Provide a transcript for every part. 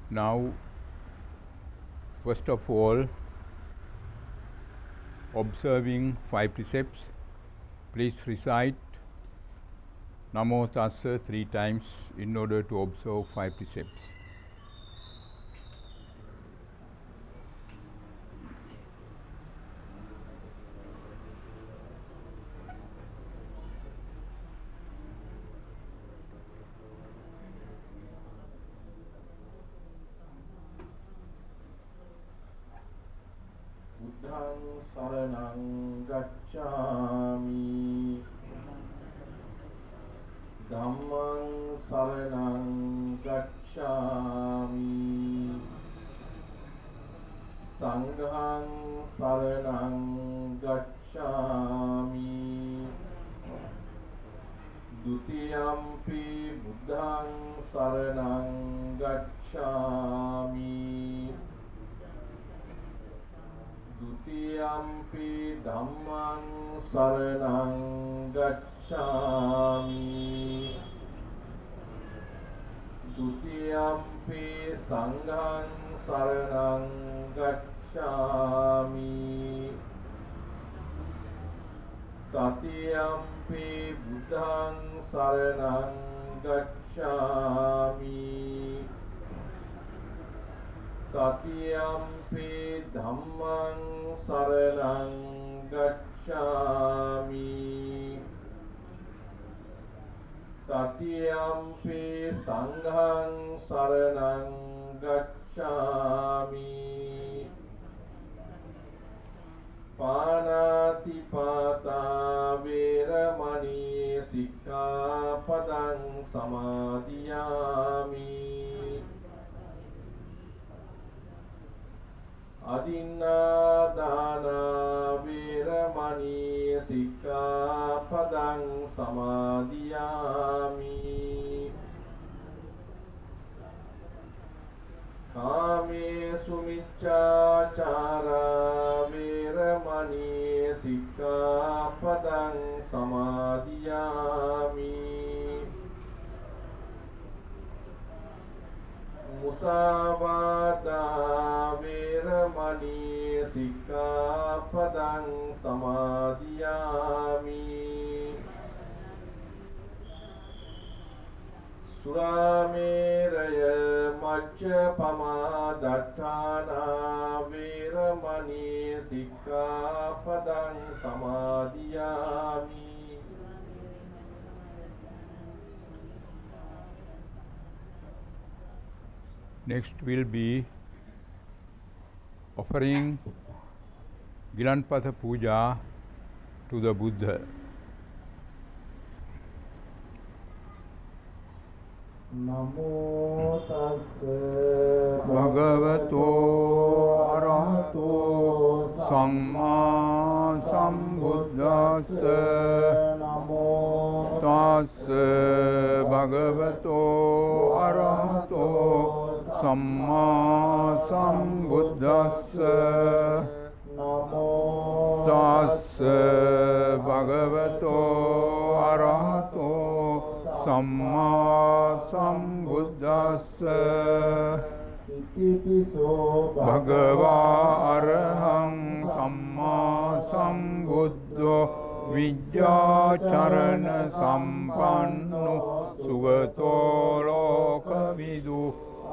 Now, first of all, observing 5 precepts, please recite Namo Tassa 3 times in order to observe 5 precepts. Buddhaṃ saraṇaṃ gacchāmi, Dhammaṃ saraṇaṃ gacchāmi, Saṅghāṃ saraṇaṃ gacchāmi, Dutiyampi Buddhaṃ saraṇaṃ gacchāmi, Dutiyampi Dhammaṃ saraṇaṃ gacchāmi, Dutiyampi Saṅghāṃ saraṇaṃ gacchāmi, Tatiyampi Buddhaṃ saraṇaṃ gacchāmi, Tatiyampi Dhammaṃ saraṇaṃ gacchāmi, Tatiyampi Saṅghāṃ saraṇaṃ gacchāmi, Pānātipātā vēramaṇī sikkāpadaṃ samādhiyāmi, Adinādānā vēramaṇī sikkāpadaṃ samādhiyāmi, Kāmesu miccācārā vēramaṇī sikkāpadaṃ samādhiyāmi, Musāvādā vēramaṇī sikkāpadaṃ samādhiyāmi, Surāmēraya maccapamā daṭṭhānā vēramaṇī sikkāpadaṃ samādhiyāmi, Next will be offering Gilanpatha Puja to the Buddha. Namo tassa Bhagavato Arahato Sammā Sambuddhassa. Namo Tassa Bhagavato Arahato Sammā Sambuddhassa. Namo Tassa Bhagavato Arahato Sammā Sambuddhassa. Itipiso Bhagavā Arahaṃ Sammā Sambuddho Vidyācarana Sampanno Sugato Lokavidu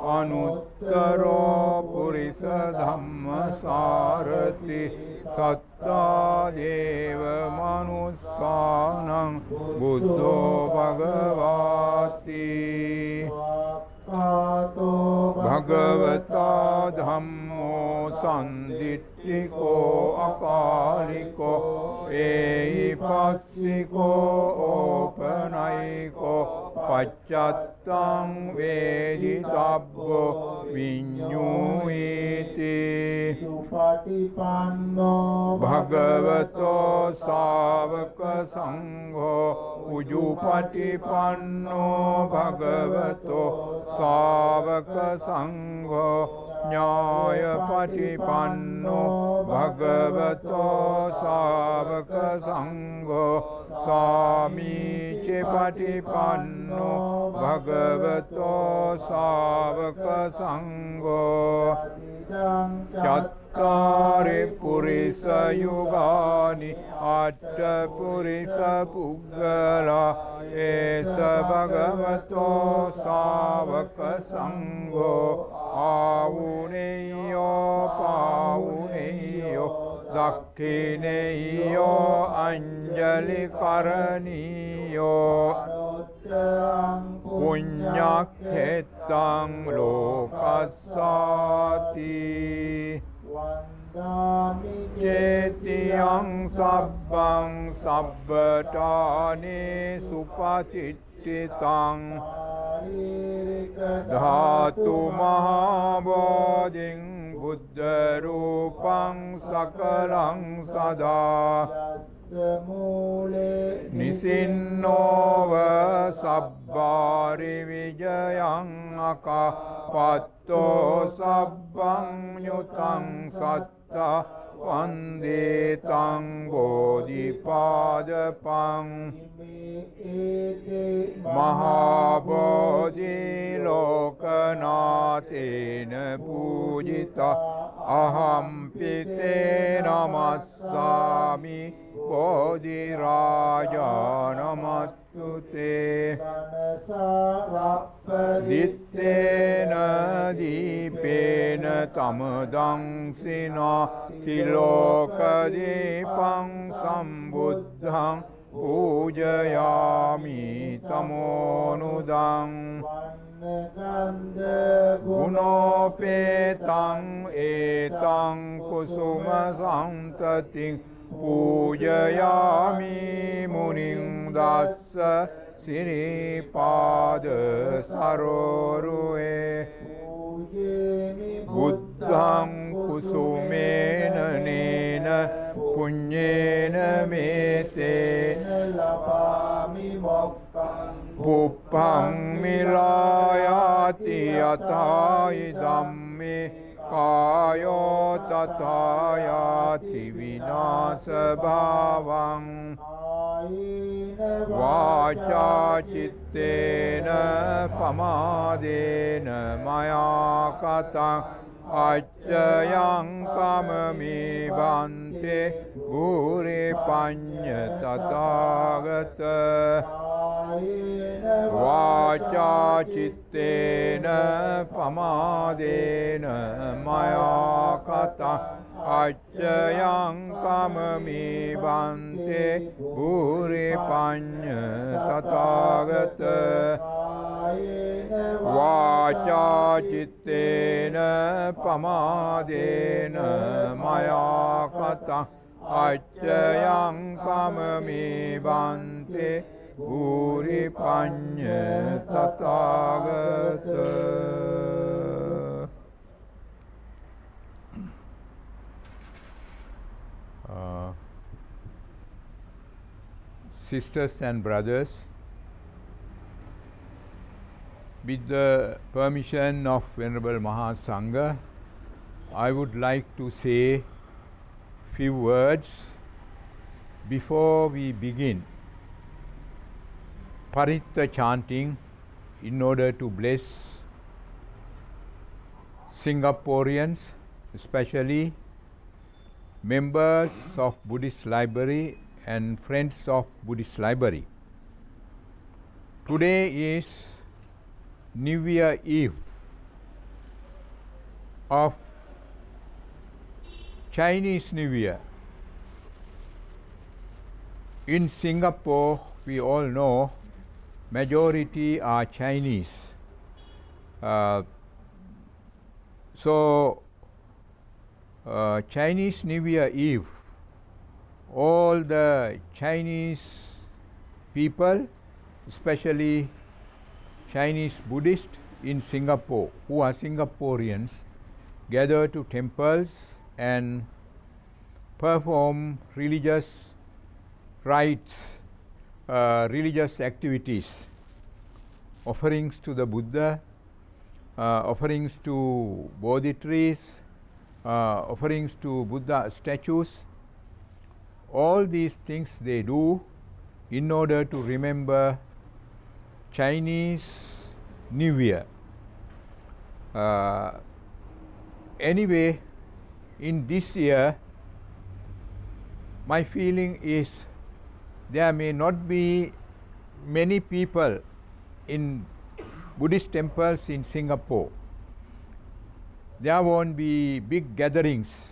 Anuttaro Purisa Dhammasārati Sattā Deva Manusānaṃ Buddho Bhagavāti. Bhagavata Dhammo Sanditthiko Akāliko Eipassiko Opanayiko Paccattaṃ Veditabbo Viññūyiti. Supatipanno Bhagavato Sāvaka Saṅgho Ujupatipanno Bhagavato Sāvaka Saṅgho Nyaya patipanno bhagavato savaka sangho Samiche patipanno bhagavato savaka sangho Chattari purisa yugani atta purisa puggala esa bhagavato savaka sangho Avuneyo pavuneyo dakhineyo anjali karaniyo punyakhetang lokassati Cetiyang sabbang sabbatane supatittitang Dhatu mahabodhing buddha rupang sakalang sada Nisinnova sabbari vijayang akapatto sabbang nyutang satta vandetang bodhipadapang Mahabodhi lokanatena pujita ahampite namassami Bodhi Raja Namatute Dittena Dipena Tamadang Sina Tilokadipang Sambuddhang Pujayami Tamonudang Gunopetang etang kusuma santating Pujayami muning dassa siripada sarorue Buddhang kusumena nena punyena metena lapami mokkang Puppang milayati atai dhamme Kayo tatayati vinasa bhavang Vacha cittena pamadena maya katang Acchayang kamami bante Bhuri panya tathagata Vacha cittena pamadena maya kata Acchayang kamami bante Bhuri panya tathagata Vacha cittena pamadena maya kata Acchayang kamami bante Bhuri panya tathagata Sisters and brothers, with the permission of Venerable Mahasangha, I would like to say few words before we begin Paritta chanting in order to bless Singaporeans, especially members of Buddhist Library and friends of Buddhist Library. Today is New Year Eve of Chinese New Year. In Singapore, we all know majority are Chinese. Chinese New Year Eve, all the Chinese people, especially Chinese Buddhists in Singapore, who are Singaporeans, gather to temples and perform religious rites, religious activities, offerings to the Buddha, offerings to Bodhi trees, offerings to Buddha statues. All these things they do in order to remember Chinese New Year. Anyway, in this year, my feeling is there may not be many people in Buddhist temples in Singapore. There won't be big gatherings.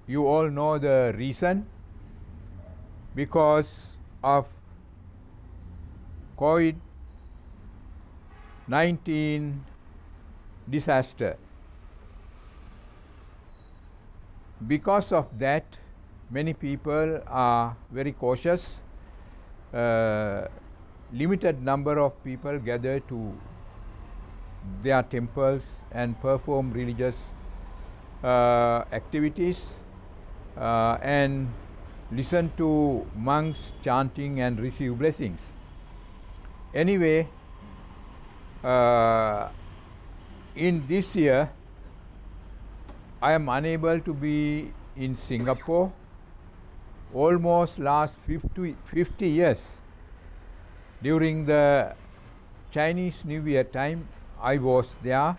You all know the reason. Because of COVID-19 disaster. Because of that, many people are very cautious. Limited number of people gather to their temples and perform religious activities and listen to monks chanting and receive blessings. Anyway, in this year, I am unable to be in Singapore. Almost last 50 years, during the Chinese New Year time, I was there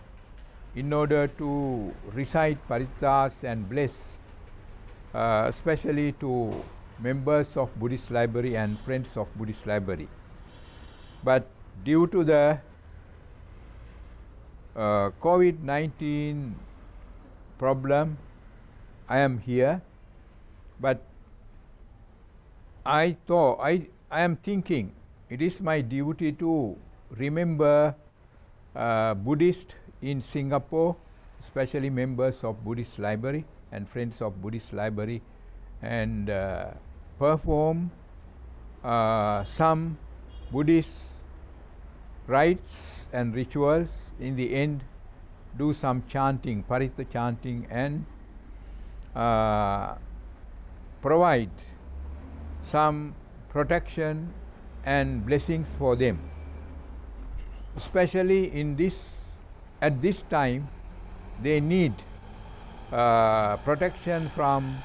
in order to recite parittas and bless, especially to members of Buddhist Library and friends of Buddhist Library. But due to the COVID-19 problem, I am here. But I am thinking it is my duty to remember Buddhists in Singapore, especially members of Buddhist Library and friends of Buddhist Library, and perform some Buddhist rites and rituals. In the end, do some chanting, paritta chanting, and provide some protection and blessings for them. Especially at this time, they need protection from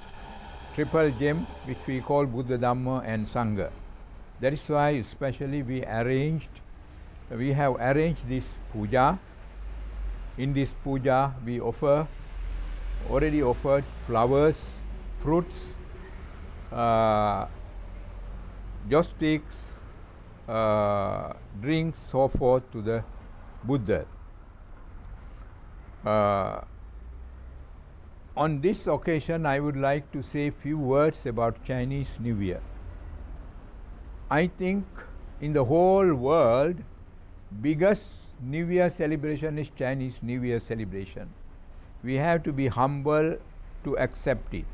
triple gem, which we call Buddha, Dhamma and Sangha. That is why especially we have arranged this puja. In this puja we already offered flowers, fruits, joss sticks, drinks, so forth to the Buddha. On this occasion, I would like to say a few words about Chinese New Year. I think in the whole world, biggest New Year celebration is Chinese New Year celebration. We have to be humble to accept it.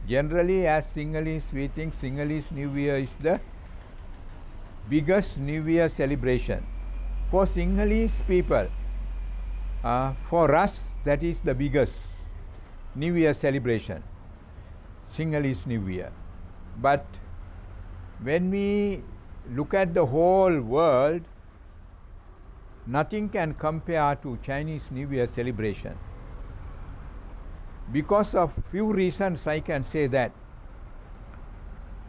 Generally, as Sinhalese, we think Sinhalese New Year is the biggest New Year celebration. For Sinhalese people, for us, that is the biggest New Year celebration, Sinhalese New Year. But when we look at the whole world, nothing can compare to Chinese New Year celebration. Because of few reasons, I can say that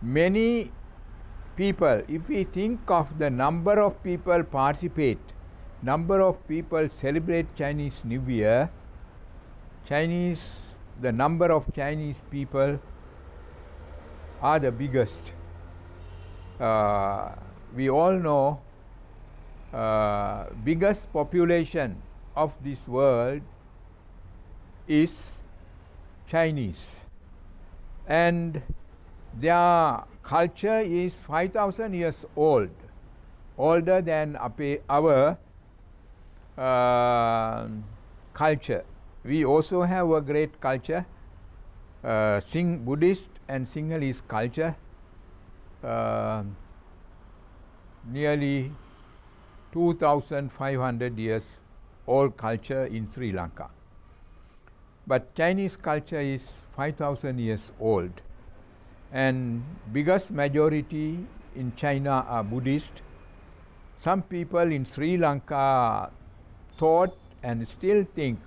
many people, if we think of the number of people participate, number of people celebrate Chinese New Year, the number of Chinese people are the biggest. We all know biggest population of this world is Chinese, and their culture is 5,000 years old, older than our culture. We also have a great culture, Buddhist and Sinhalese culture, nearly 2,500 years old culture in Sri Lanka. But Chinese culture is 5,000 years old, and biggest majority in China are Buddhist. Some people in Sri Lanka thought and still think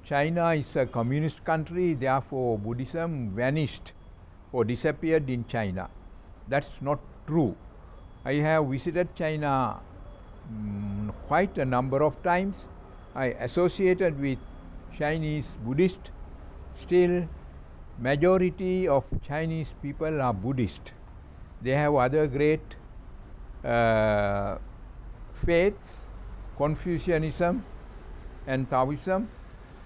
China is a communist country, therefore Buddhism vanished or disappeared in China. That's not true. I have visited China quite a number of times. I associated with Chinese Buddhist. Still, majority of Chinese people are Buddhist. They have other great faiths, Confucianism and Taoism.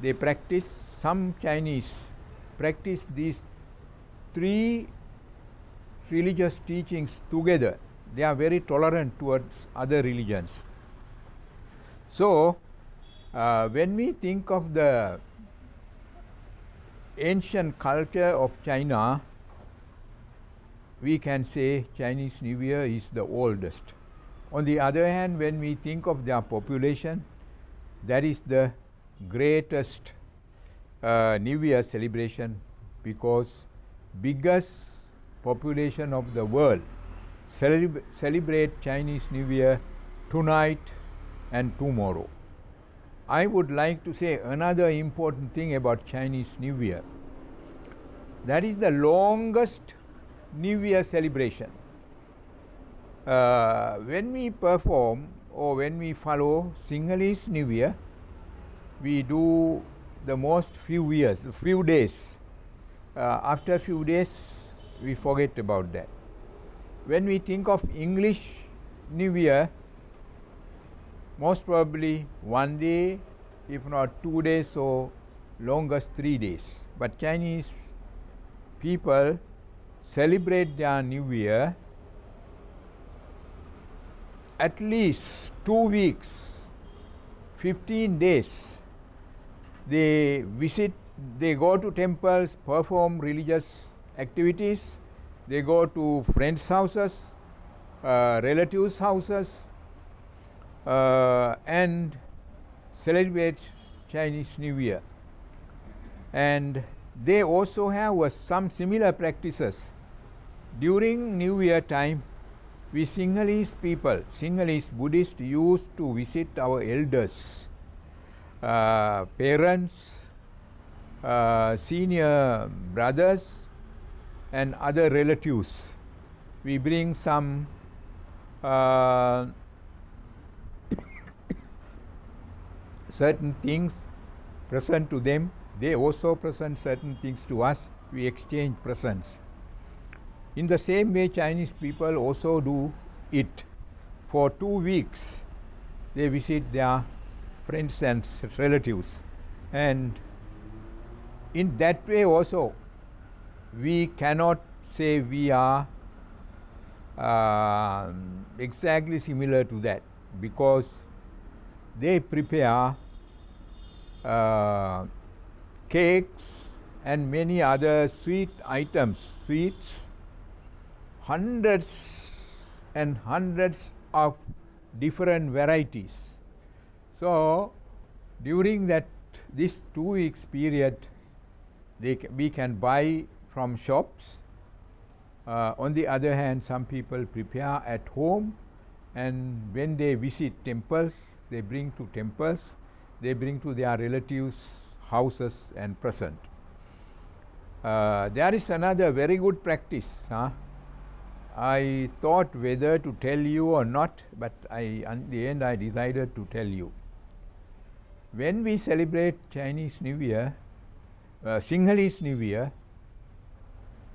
They practice, some Chinese practice these three religious teachings together. They are very tolerant towards other religions. So, when we think of the ancient culture of China, we can say Chinese New Year is the oldest. On the other hand, when we think of their population, that is the greatest New Year celebration, because biggest population of the world celebrate Chinese New Year tonight and tomorrow. I would like to say another important thing about Chinese New Year. That is the longest New Year celebration. When we perform or when we follow Sinhalese New Year, we do the most few days. After a few days, we forget about that. When we think of English New Year, most probably 1 day, if not 2 days, or longest 3 days. But Chinese people celebrate their New Year at least 2 weeks, 15 days. They visit, they go to temples, perform religious activities, they go to friends' houses, relatives' houses, and celebrate Chinese New Year. And they also have some similar practices. During New Year time, we Sinhalese people, Sinhalese Buddhists, used to visit our elders, parents, senior brothers, and other relatives. We bring some certain things, present to them. They also present certain things to us. We exchange presents. In the same way, Chinese people also do it. For 2 weeks, they visit their friends and relatives. And in that way also, we cannot say we are exactly similar to that, because they prepare cakes and many other sweet items, sweets, hundreds and hundreds of different varieties. So during this 2 weeks period, we can buy from shops. On the other hand, some people prepare at home, and when they visit temples, they bring to temples, they bring to their relatives' houses and present. There is another very good practice. I thought whether to tell you or not, but in the end I decided to tell you. When we celebrate Chinese New Year, Sinhalese New Year,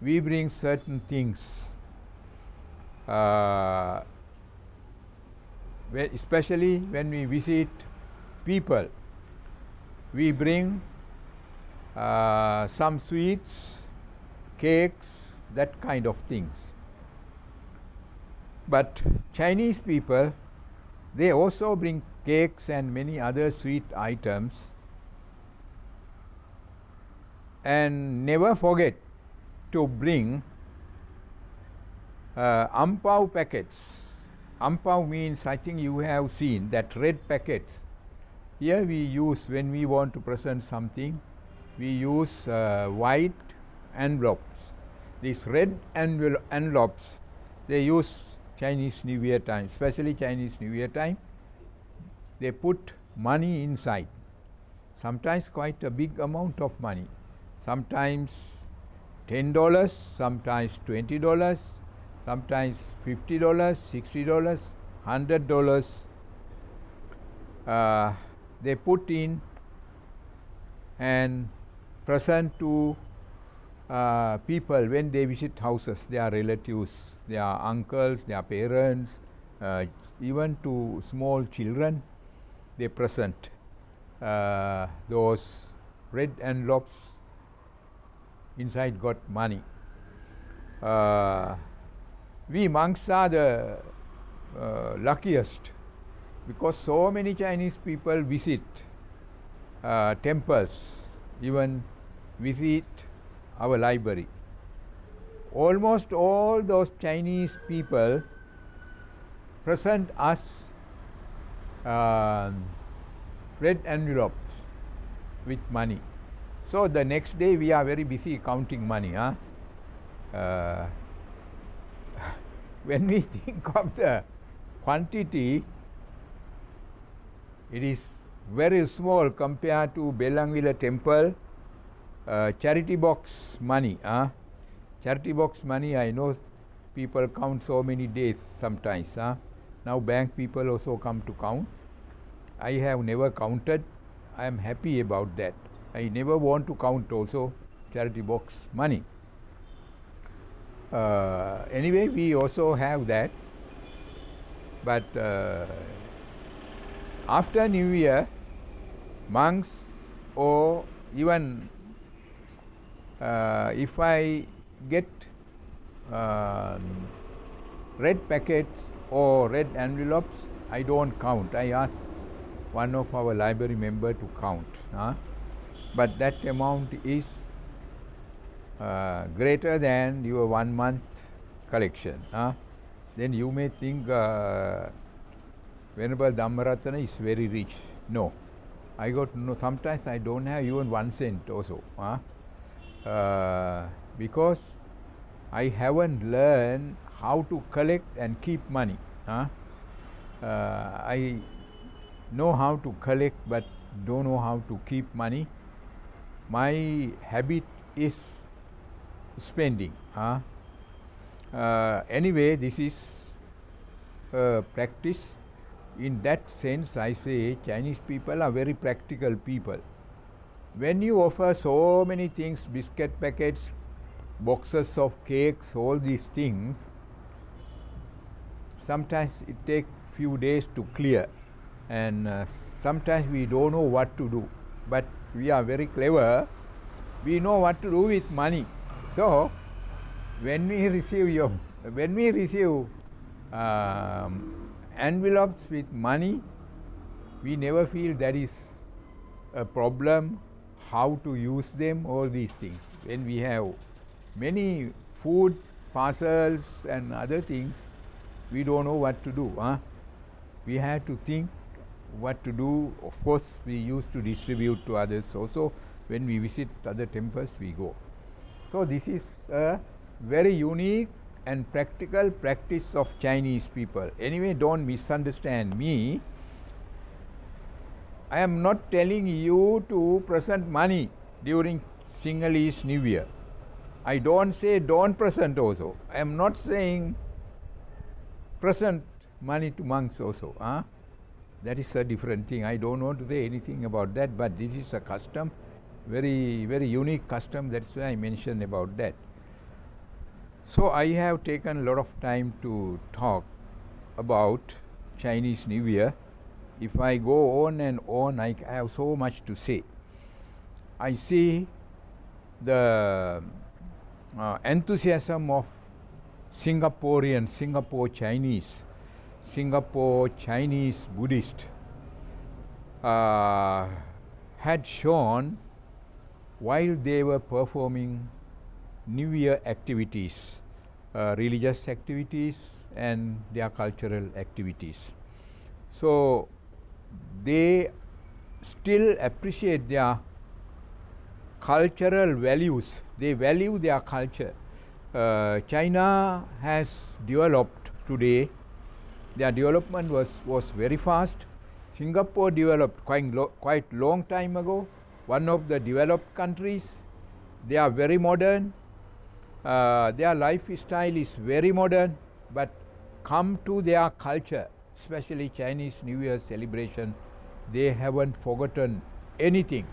we bring certain things, especially when we visit people. We bring some sweets, cakes, that kind of things. But Chinese people, they also bring cakes and many other sweet items, and never forget to bring ampao packets. Ampao means, I think you have seen that red packets. Here we use, when we want to present something, we use white envelopes. These red envelopes, they use Chinese New Year time, especially Chinese New Year time. They put money inside. Sometimes quite a big amount of money. Sometimes $10, sometimes $20, sometimes $50, $60, $100. They put in and present to people when they visit houses, their relatives, their uncles, their parents, even to small children. They present those red envelopes. Inside got money. We monks are the luckiest, because so many Chinese people visit temples, even visit our library. Almost all those Chinese people present us red envelopes with money. So the next day we are very busy counting money. When we think of the quantity, it is very small compared to Bellanwila temple charity box money. Charity box money, I know people count so many days sometimes. Now bank people also come to count. I have never counted. I am happy about that. I never want to count also charity box money. Anyway, we also have that. But after New Year, monks or even if I get red packets or red envelopes, I don't count. I ask one of our library member to count. But that amount is greater than your 1 month collection. Then you may think Venerable Dhammaratana is very rich. No, I got no. Sometimes I don't have even 1 cent also, because I haven't learned how to collect and keep money. I know how to collect, but don't know how to keep money. My habit is spending. Anyway, this is practice. In that sense, I say Chinese people are very practical people. When you offer so many things, biscuit packets, boxes of cakes, all these things, sometimes it takes few days to clear, and sometimes we don't know what to do. But we are very clever. We know what to do with money. So when we receive envelopes with money, we never feel that is a problem, how to use them, all these things. When we have many food parcels and other things, we don't know what to do. We have to think what to do. Of course, we used to distribute to others also. When we visit other temples, we go. So this is a very unique and practical practice of Chinese people. Anyway, don't misunderstand me. I am not telling you to present money during Sinhalese New Year. I don't say don't present also. I am not saying present money to monks also. That is a different thing. I don't want to say anything about that, but this is a custom, very, very unique custom. That's why I mentioned about that. So I have taken a lot of time to talk about Chinese New Year. If I go on and on, I have so much to say. I see the enthusiasm of Singapore Chinese Buddhist had shown while they were performing New Year activities, religious activities and their cultural activities. So they still appreciate their cultural values. They value their culture. China has developed today. Their development was very fast. Singapore developed quite long time ago. One of the developed countries. They are very modern. Their lifestyle is very modern, but come to their culture, especially Chinese New Year celebration, they haven't forgotten anything.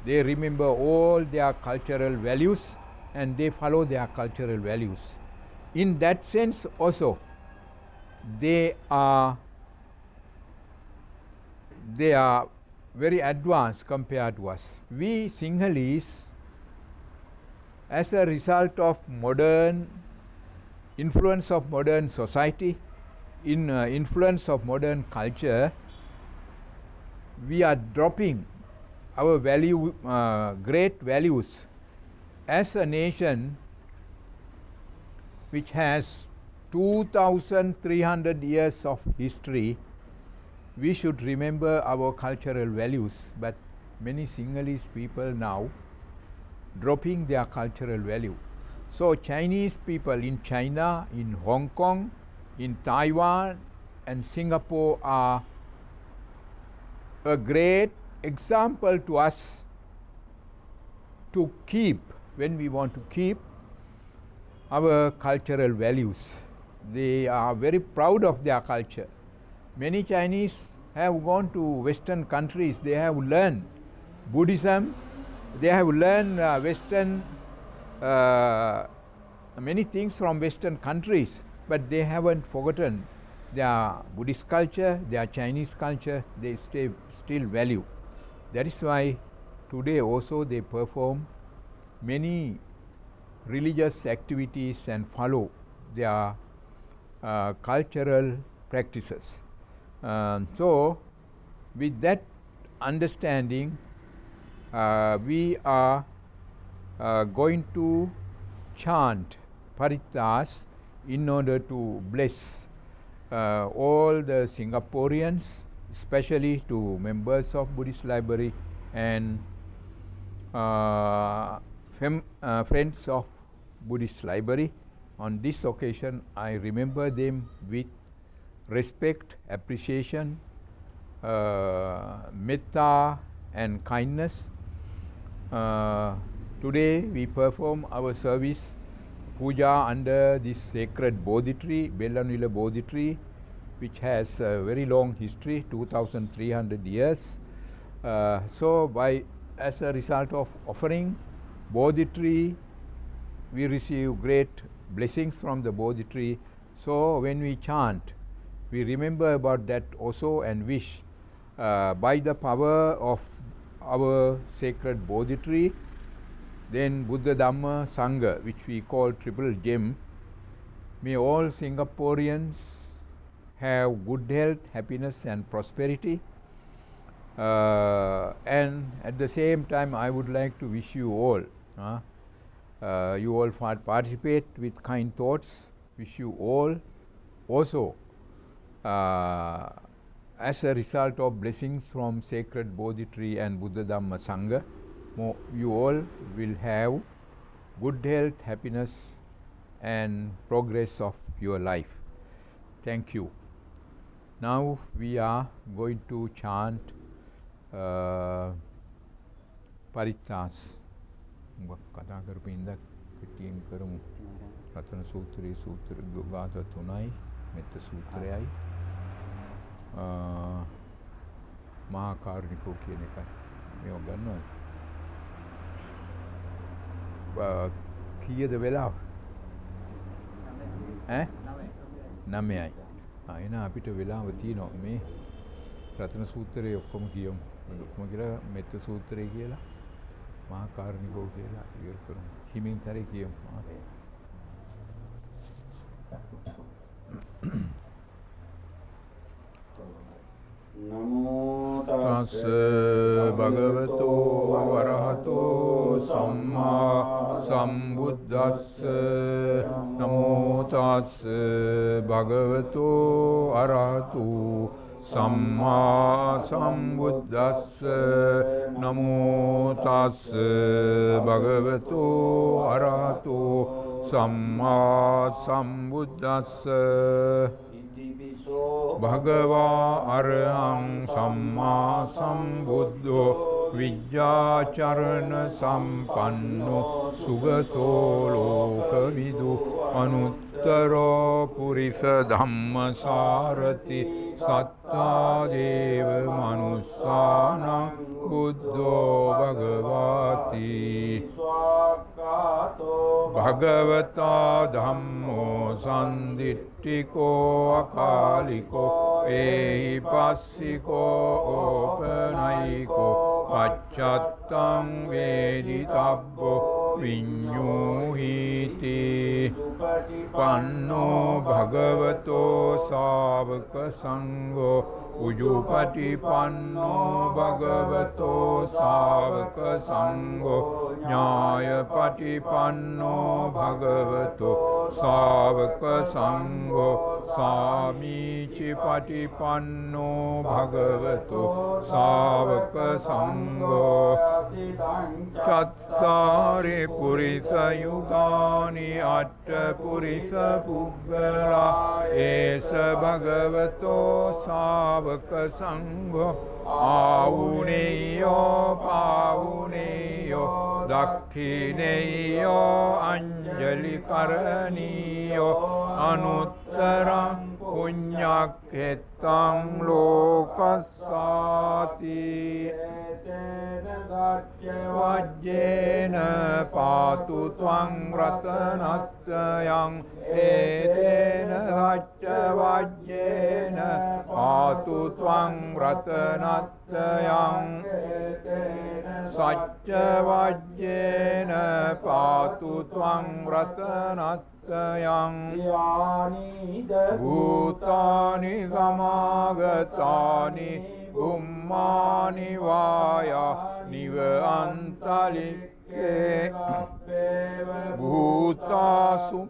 They remember all their cultural values and they follow their cultural values. In that sense also, they are very advanced compared to us. We Sinhalese, as a result of modern influence of modern society, influence of modern culture, we are dropping our great values. As a nation which has 2,300 years of history, we should remember our cultural values, but many Sinhalese people now dropping their cultural value. So Chinese people in China, in Hong Kong, in Taiwan and Singapore are a great example to us to keep, when we want to keep our cultural values. They are very proud of their culture. Many Chinese have gone to Western countries, they have learned Buddhism, they have learned many things from Western countries, but they haven't forgotten their Buddhist culture, their Chinese culture, they still value. That is why today also they perform many religious activities and follow their cultural practices. So, with that understanding, we are going to chant Paritas in order to bless all the Singaporeans, especially to members of Buddhist Library and friends of Buddhist Library. On this occasion, I remember them with respect, appreciation, metta and kindness. Today we perform our service puja under this sacred Bodhi tree, Bellanwila Bodhi tree, which has a very long history, 2,300 years. So as a result of offering Bodhi tree, we receive great blessings from the Bodhi tree. So when we chant, we remember about that also and wish by the power of our sacred Bodhi tree, then Buddha, Dhamma, Sangha, which we call triple gem, may all Singaporeans have good health, happiness and prosperity. And at the same time, I would like to wish you all, you all participate with kind thoughts, wish you all also as a result of blessings from sacred Bodhi tree and Buddha, Dhamma, Sangha, you all will have good health, happiness and progress of your life. Thank you. Now we are going to chant Paritas. කතා කරපු ඉඳක් කෙටියෙන් කරමු. රතන සූත්‍රයේ සූත්‍ර ගාථා තුනයි මෙත්ත සූත්‍රයයි මහා කාරුණිකෝ කියන එකයි. මේව ගන්නවද? කීයද වෙලාව? 9යි. එහෙනම් අපිට වෙලාව තියෙනවා මේ රතන සූත්‍රයේ ඔක්කොම කියමු. ඔක්කොම කියලා මෙත්ත සූත්‍රය කියලා මහා කාරුණිකෝ කියලා ඉවර කරමු. හිමින් තරේ කියමු. නමෝ තස්ස භගවතෝ වරහතෝ සම්මා සම්බුද්දස්ස නමෝ තස්ස භගවතෝ අරහතෝ සම්මා සම්බුද්දස්ස නමෝ තස්ස භගවතෝ අරහතෝ සම්මා සම්බුද්දස්ස Bhagava Arham Samma Sambuddho Vijjacharana Sampanno Sugato Lokavidu Anuttaro Purisa Dhamma Sarati Satta Deva Manusana Buddho Bhagavati Bhagavata Dhammo Sandittiko Akaliko Ehipassiko Opanayiko Pacchattam Veditabbo Vinyuhiti Panno Bhagavato Savaka Sangho Ujupati Panno Bhagavato Savaka Sangho Nyayapati Panno Bhagavato Savaka Sangho Samichi Pati Panno Bhagavato Savaka Sangho Chattari Purisa Yugani Atta Purisa Puggala Esa Bhagavato Savaka Sangho Auneyo Pauneyo Dakhineyo Anjali Karaniyo Anuttaram Punyakhetam Lokasati Vajjena Patu Tvang Ratanatayang Etena Dacca Vajjena Patu Tvang Ratanatayang Sacca Vajjena Patu Tvang Ratanatayang Bhutani Samagatani Ummani Vaya Niva Antalike Bhutasu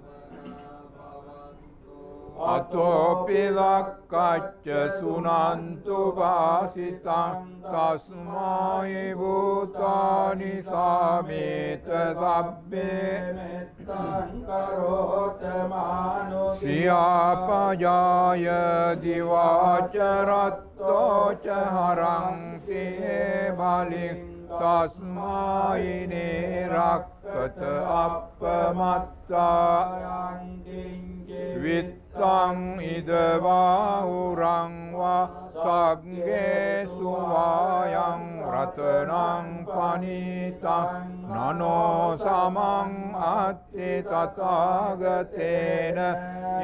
Atopilakacca Sunantu Vasitang Tasmai Bhutani Sameta Sabbe Siyapajaya Divacharatto Chaharang Te Baling Tasmai Nirakkata Appamatta Vittang idavahurang va sagge suvayang ratanang panitang nano samang atti tathagatena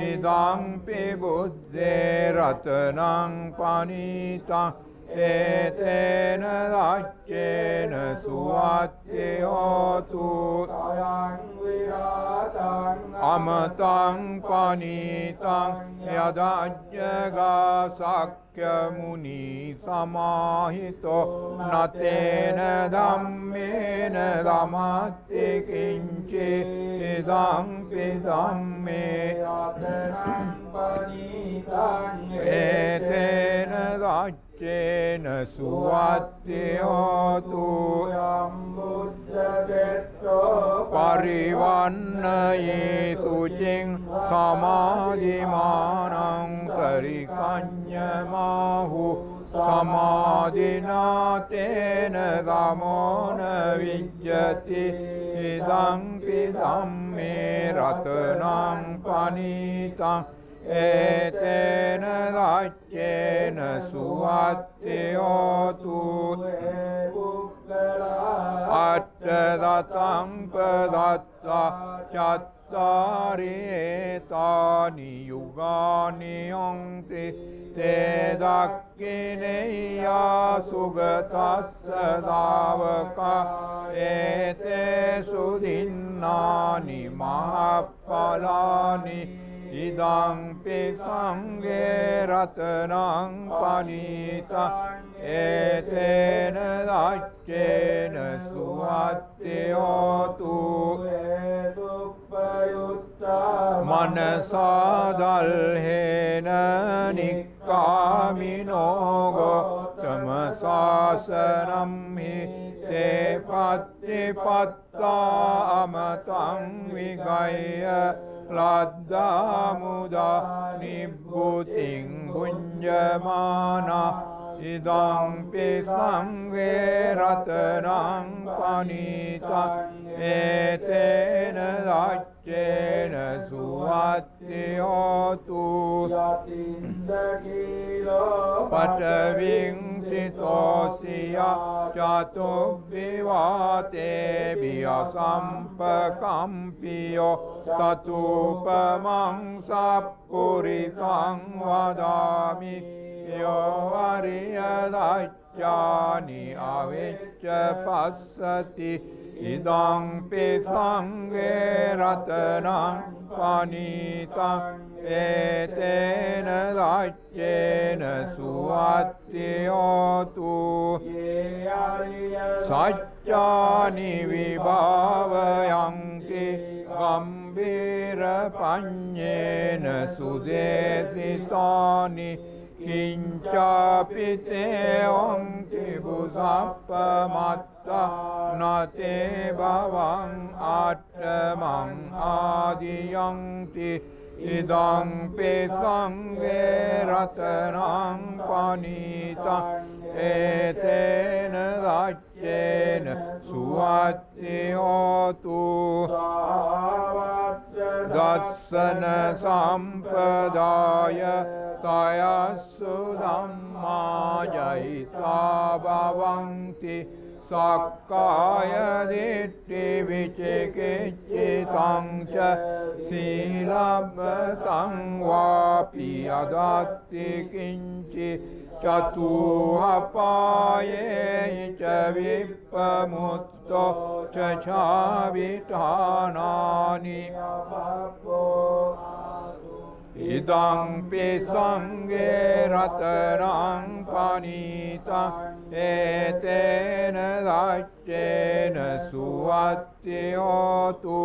idang pi buddhe ratanang panitang etena daccena suvatte hotu amatang panitang yadajjaga sakya muni samahito natena dhammena dhamatti kinci idam pidamme etena daccena suvatte hotu Parivannaye sucing samadhimanang tarikanyamahu samadhina tena dhamona vijjati idang pidamme ratanang panitang etena daccena suvatte hotu Attadatang padatta chattari etani yugani yonti te dakkineya sugatassa davaka ete sudinnani mahappalani idang pisanghe ratanang panita etena daccena suvatte hotu manasa dalhena nikkamino gotama sasanam hi te pattipatta amatang vigaya Ladda muda nibbuting පුඤ්ඤමානා ඉදං පි සංඝේ රතනං පනිතං ඒතේන දච්චේන සුවත්ති හෝතු පඨවින් සිතෝසියා චතුබ්බිවාතේ බියසම්පකම්පියෝ තතුපමං සප්පුරිසං වදාමි යෝ අරිය දච්ඡානි අවිච්ඡ පස්සති ඉදං පි සංඝේ රතනං පනිතං ඒතේන දච්චේන සුවත්ති හෝතු සච්ඡානි විභාවයන්ති ගම්බීර පඤ්ඤේන සුදේසිතානි කිංචාපිතේ ඔංති බුසප්පමත්තා නතේ භවං ආට්ඨමං ආදියන්ති ඉදං පි සංඝේ රතනං පනිතං ඒතේන දච්චේන සුවත්ති හෝතු දස්සන සම්පදාය තයස්සු ධම්මා ජහිතා භවන්ති සක්කාය දිට්ඨි විචිකිච්ඡිතං ච සීලබ්බතං වාපි අදත්ති කිංචි චතුහපායේ ච විප්පමුත්තෝ ච ඡාවිඨානානි ඉදං පි සංඝේ රතනං පනිතං ඒතේන දච්චේන සුවත්ති හෝතු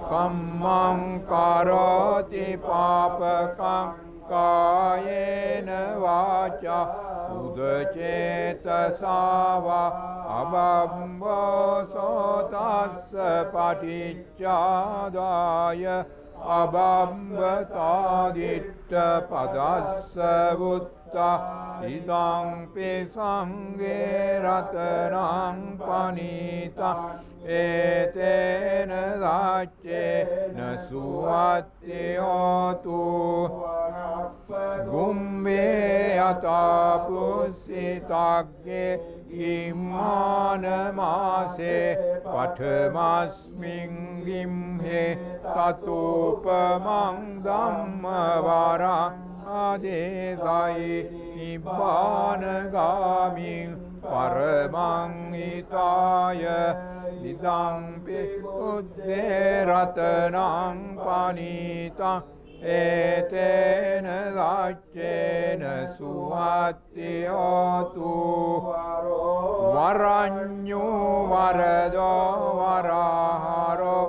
කම්මං කරෝති පාපකං කායේන වාචා උදචේතසාවා අබම්බෝසෝ තස්ස පටිච්චාදාය අබම්බතාදිට්ඨ පදස්ස වුත්තා ඉදං පි සංඝේ රතනං පනිතං ඒතේන දච්චේන සුවත්ති හෝතු ගුම්බේ යතා පුස්සිතග්ගේ ඉම්මාන මාසේ පඨමස්මින් ගිම්හේ තතුපමං ධම්ම වරං ආදේසයි නිබ්බානගාමින් පරමං හිතාය ඉදං පි බුද්ධේ රතනං පනිතං ඒතේන දච්චේන සුවත්ති හෝතු වරඤ්ඤෝ වරදෝ වරහරෝ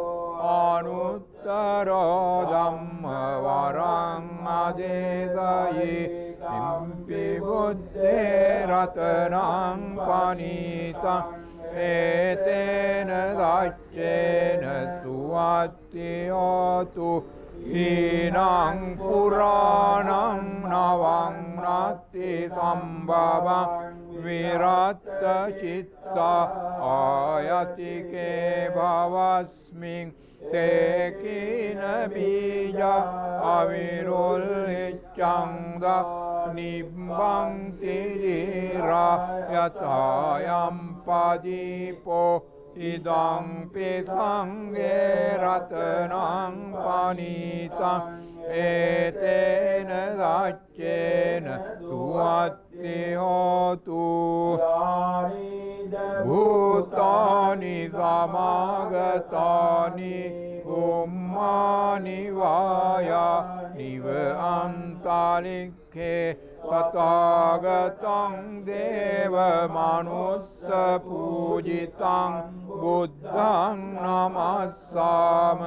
අනුත්තරෝ ධම්ම වරං ආදේසයි ඉම්පි බුද්ධේ රතනං පනිතං ඒතේන දච්චේන සුවත්ති හෝතු ඊනං පුරාණං නවං නත්ති සම්භවං විරත්ත චිත්තා ආයතිකේ භවස්මින් තේකින බීජ අවිරුල්හිච්ඡං නිබ්බං තිරා යතායම් පදීපෝ ඉදං පි සංඝේ රතනං පනිතං ඒතේන දච්චේන සුවත්ති හෝතු භූතානි සමාගතානි උම්මානි වායා නිව අන්තරික්ඛේ තථාගතං දේව මනුස්ස පූජිතං බුද්ධං නමස්සාම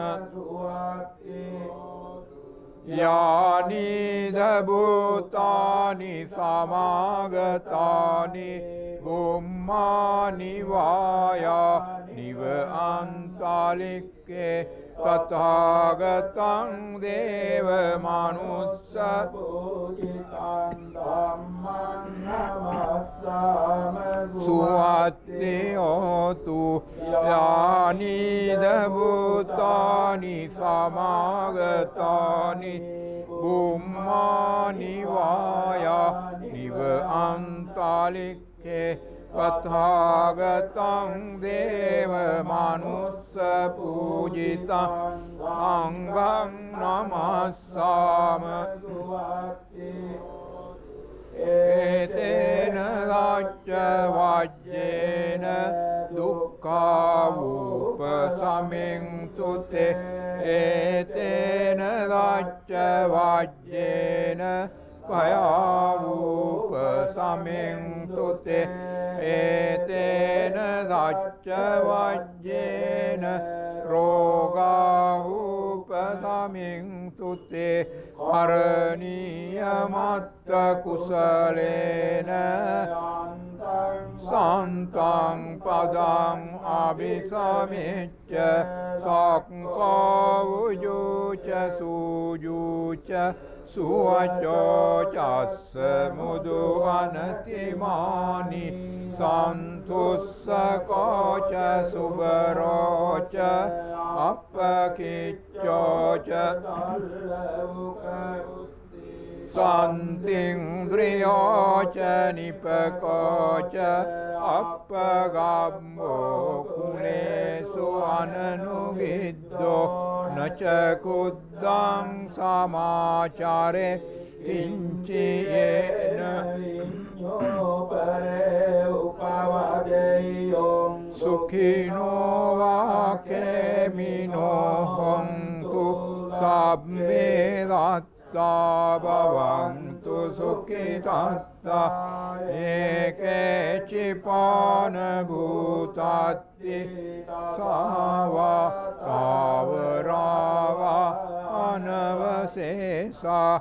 යානිද භූතානි සමාගතානි බුම්මානි වායා නිව අන්තරික්ඛේ තථාගතං දේව මනුස්ස පූජිතං ධම්මං නමස්සාම සුවත්තේ හෝතු යානිද භූතානි සමාගතානි බුම්මානි වායා නිව අන්තාලික්ඛේ තථාගතං දේව මනුස්ස පූජිතං අංගං නමස්සාම ඒතේන රාජ්‍ය වජ්ජේන දුක්ඛාවූප සමින්තුතේ ඒතේන රාජ්‍ය වජ්ජේන භයාවූප සමින්තුතේ ඒතේන රාජ්‍ය වජ්ජේන රෝගාවූප සමින්තුතේ කරණීය මත්ත කුසලේන සන්තං පදං අபிසමෙච්ච සක්කෝ වූච සූජුච සුවචෝ චස්ස මුදු අනතිමානි සන්තුස්සකෝච සුබරෝච අපකිච්චෝච සන්තින්ද්‍රියෝච නිපකෝච අපගම්මෝ කුලේසු අනනුගිද්දෝ නච කුද්දං සමාචාරේ කිංචියේන විඤ්ඤෝ පරේ උපවදෙය්‍යෝ සුඛිනෝ වාකේමිනෝ හොන්තු සබ්බේ දත්තා භවන්තු සුඛිතත්තා ඒකේචිපාන භූතත්ති සාවා තාවරාවා අනවසේසා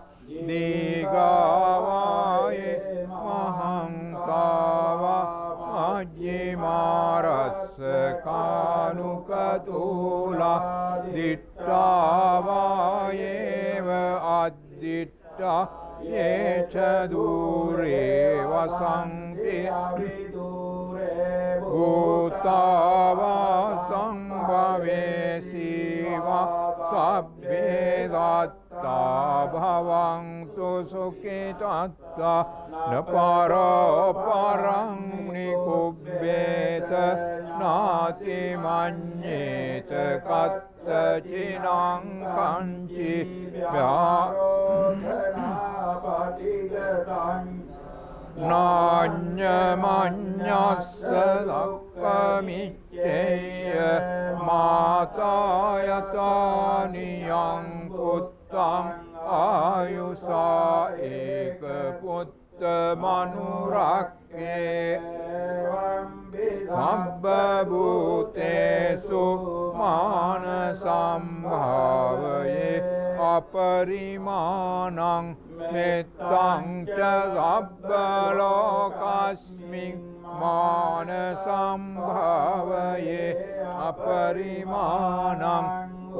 දීගාවායේ මහංකාවා අජ්ජිමාරස්ස කානුකතුලා දිට්ඨාවායේව අද්දිට්ඨා යේච දූරේ වසන්ති අවිදූරේ භූතාවා සංභවේසීවා සබ්බේ දත්තා භවන්තු සුඛිතත්තා නපරෝ පරං නිකුබ්බේත නාති මඤ්ඤේත කත්තචිනං කංචි නාඤ්ඤමඤ්ඤස්ස ලක්ඛමිච්ඡේය මාතායතානියං පුත්තං ආයුසා ඒක පුත්ත මනුරක්ඛේ සබ්බ භූතේසු මාන සම්භාවයේ අපරිමාණං මෙත්තං ච සබ්බ ලෝකස්මින් මාන සම්භාවයේ අපරිමාණං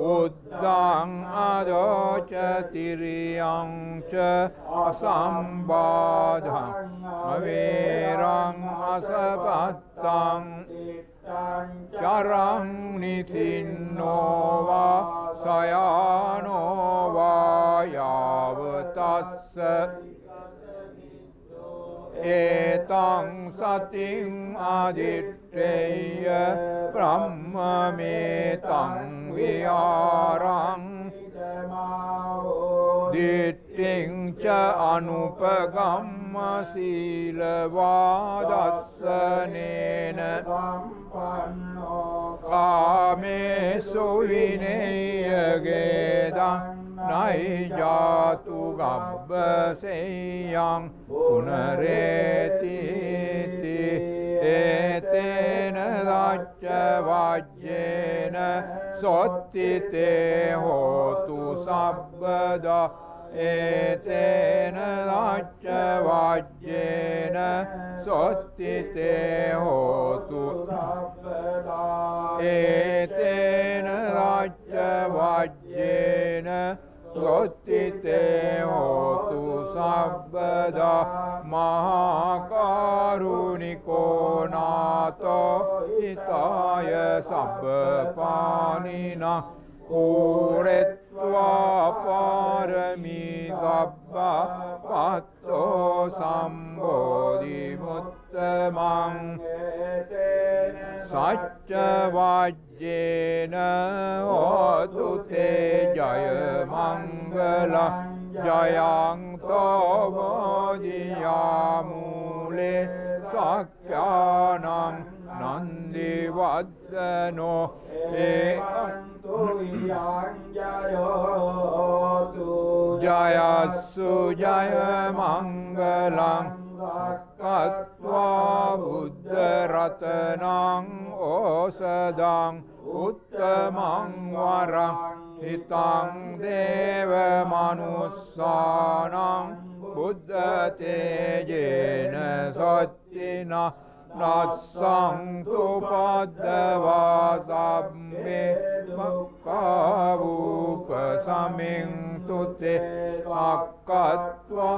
උද්දං අදෝච තිරියං ච අසම්බාධං අවේරං අසපත්තං චරං නිසින්නෝවා සයානෝවා යාවතස්ස ඒතං සතින් අදිට්ඨේය බ්‍රහ්මමේතං විහාරං දිට්ඨිං ච අනුපගම්ම සීලවාදස්සනේන සම්පන්නෝ කාමේසු විනේයගේදං නයි ජාතු ගබ්බසෙයං පුනරේතිති ඒතේන රාජ්‍ය වජ්ජේන සොත්තිතේ හෝතු සබ්බදා etena dacca vajjena sottite hotu etena dacca vajjena sottite hotu sabbada mahakaruniko nato hitaya sabbapanina uretva parami sabba patto sambodhi muttamang Satya vajjena hotu te jaya mangala jayang tavadiyamule sakyanam nandi vaddano jayassu jaya mangalang Sakkatva buddha ratanang osadang uttamang varang hitang deva manussanang buddha tejena sattina nassang tu paddava sabbe makkavupasaming tutte akkatva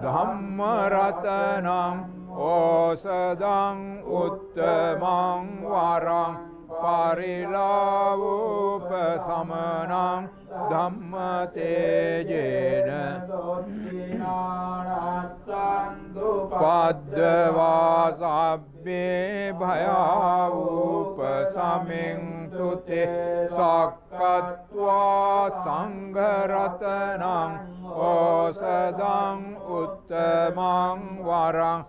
Dhammaratana osadang uttamang varang parilavupasamanang dhamma tejena paddava sabbe bhayavupasaming tutte sakkatva sangharatanang osadang uttamang varang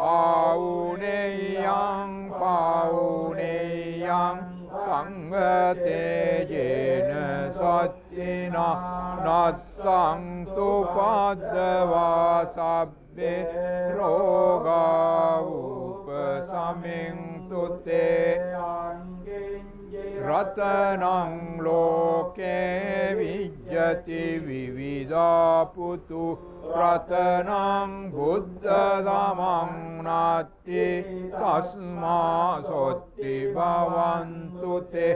auneyang pauneyang sangatejena sattina nassang tu paddava sabbe rogavupasaming tutte ratanang loke vijjati vividha putu ratanang buddha dhammang natti tasma sotti bhavantu te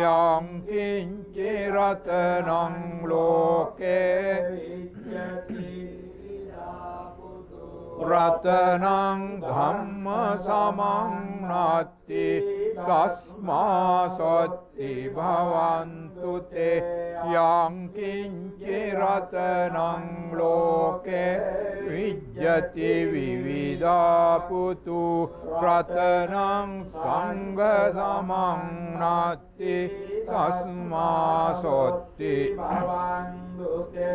yang kinci ratanang loke ratanang dhamma samang natti tasma sotti bhavantu te yang kinci ratanang loke vijjati vividha putu ratanang sangha samang natti tasma sotti bhavantu te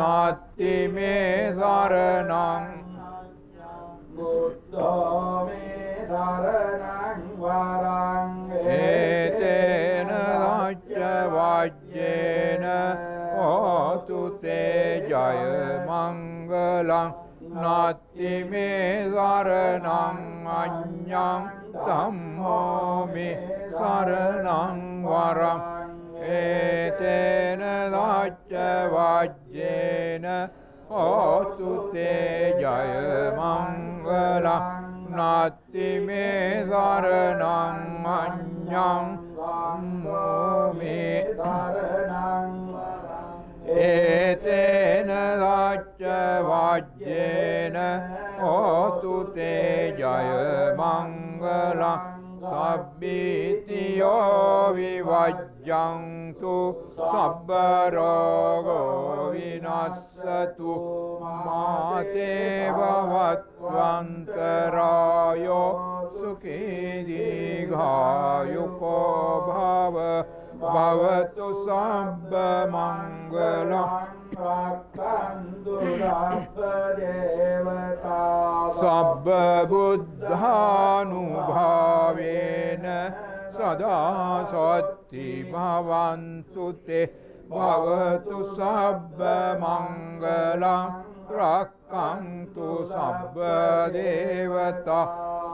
natti me saranang buddha me saranang varang etena dacca vajjena hotu te jaya mangalang natti me saranang anyang dhammo me saranang varang etena dacca vajjena hotu te jaya mangalang natti me saranang anyang dhammo me saranang etena dacca vajjena hotu te jaya mangalang sabbitiyo vivajjantu sabbarogo vinassatu mate bhavatvantarayo sukhi digayuko bhava bhavatu sabba mangalam rakkantu sabba devata sabba buddhanubhavena sada satti bhavantu te bhavatu sabba mangalam rakkantu sabba devata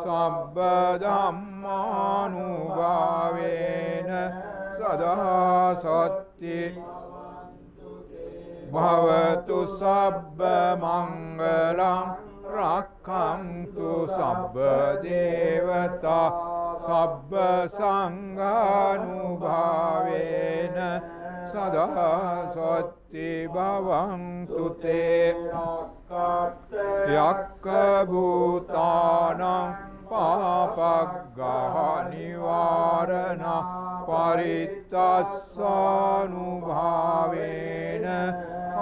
sabba dhammanubhavena sada satti bhavatu sabba mangalam rakhantu sabba devata sabba sanghanubhavena sada satti bhavantu te yakka bhutanam papaggaha nivarana parittassanubhavena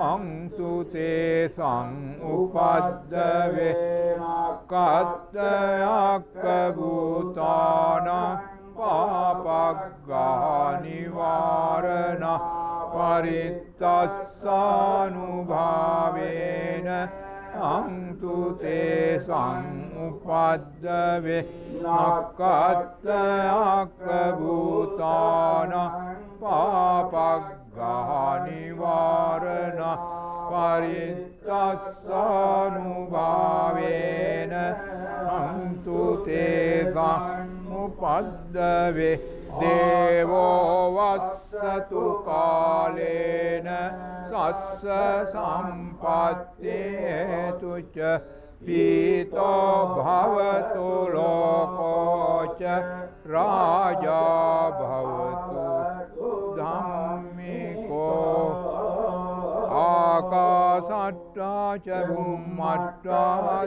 antu te samupaddave kattayakka bhutana papaggaha nivarana parittassanubhavena antu te samupaddave nakattayakka bhutana papaggaha nivarana parittassanubhavena antu te samupaddave devo vassatu kalena sassa sampatti hetuca pito bhavatu lokoca raja bhavatu dhammiko akasatta ca bhummatta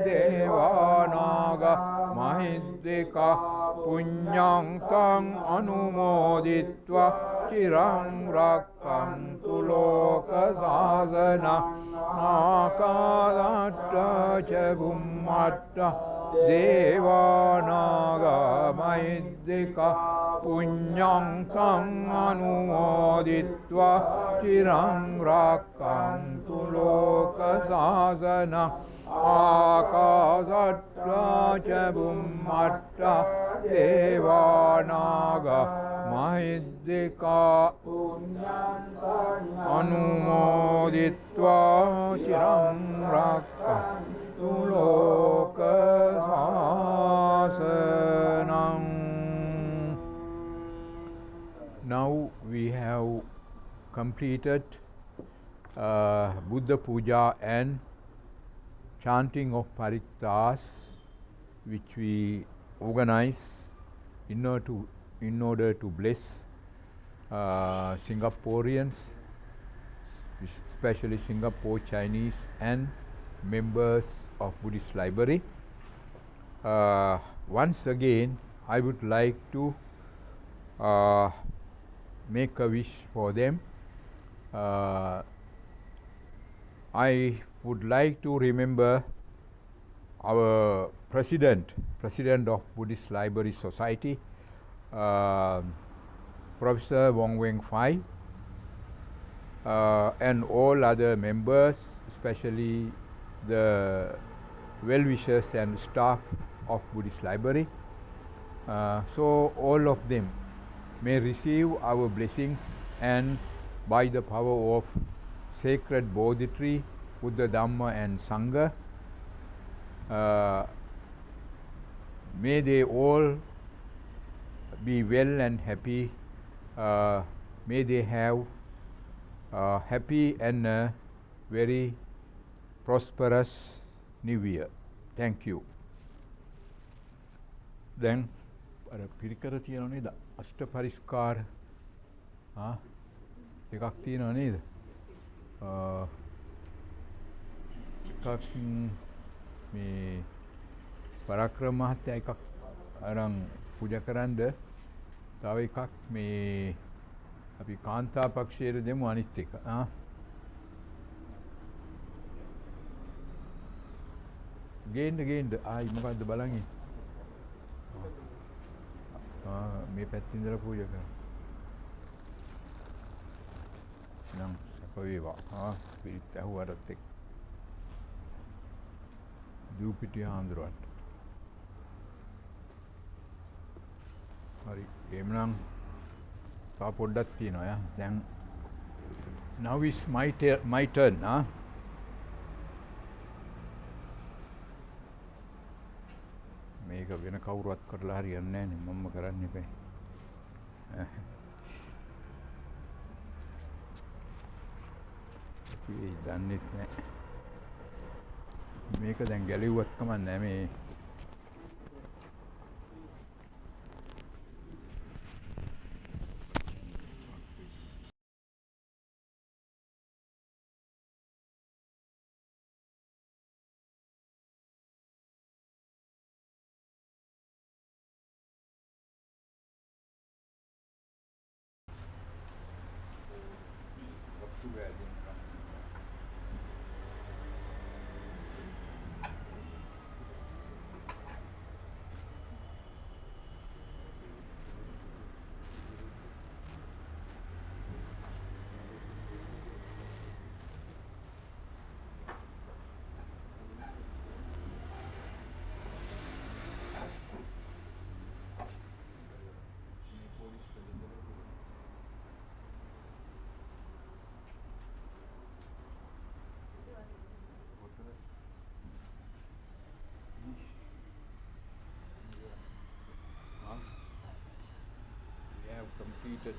devanaga mahiddika punyang tang anumoditva cirang rakkantu loka sasana akasatta ca bhummatta devanaga mahiddika punyang tang anumoditva cirang rakkantu loka sasana akasatta ca bhummatta devanaga mahiddika anumoditva cirang rakkantu loka sasanam. Now we have completed Buddha Puja and chanting of parittas, which we organize in order to bless Singaporeans, especially Singapore Chinese and members of Buddhist Library. Once again, I would like to make a wish for them. I would like to remember our president of Buddhist Library Society, Professor Wong Weng Fai, and all other members, especially the well-wishers and staff of Buddhist Library. So all of them may receive our blessings, and by the power of sacred Bodhi tree, Buddha, Dhamma and Sangha, may they all be well and happy. May they have happy and very prosperous New Year. Thank you. Then පිරිකර තියෙනව නේද? අෂ්ට පරිස්කාර එකක් තියෙනව නේද? එකක් මේ පරාක්‍රම මහත්තයා එකක් අරන් පූජා කරන්ද, තව එකක් මේ අපි කාන්තා පක්ෂයට දෙමු අනිත් එක. ගේන්න ආයි මොකද්ද බලන් ඉන්න. මේ පැත්තේ ඉඳලා පූජා කරනවා. නම් සප වේවා. පිරිත් ඇහුවටත් එක්ක. දූපිටිය හාමුදුරුවන්ට. හරි. එහෙනම් තා පොඩ්ඩක් තියෙනවා. දැන් now is my turn. මේක වෙන කවුරුවත් කරලා හරියන්නේ නැහැ නේ. මම්ම කරන්න එපා. දන්නෙත් නෑ. මේක දැන් ගැලෙව්වත් කමක් නෑ මේ we have completed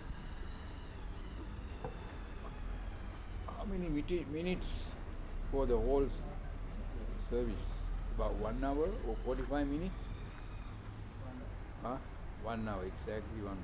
how many minutes for the whole service? About 1 hour or 45 minutes? 1 hour, exactly 1 hour.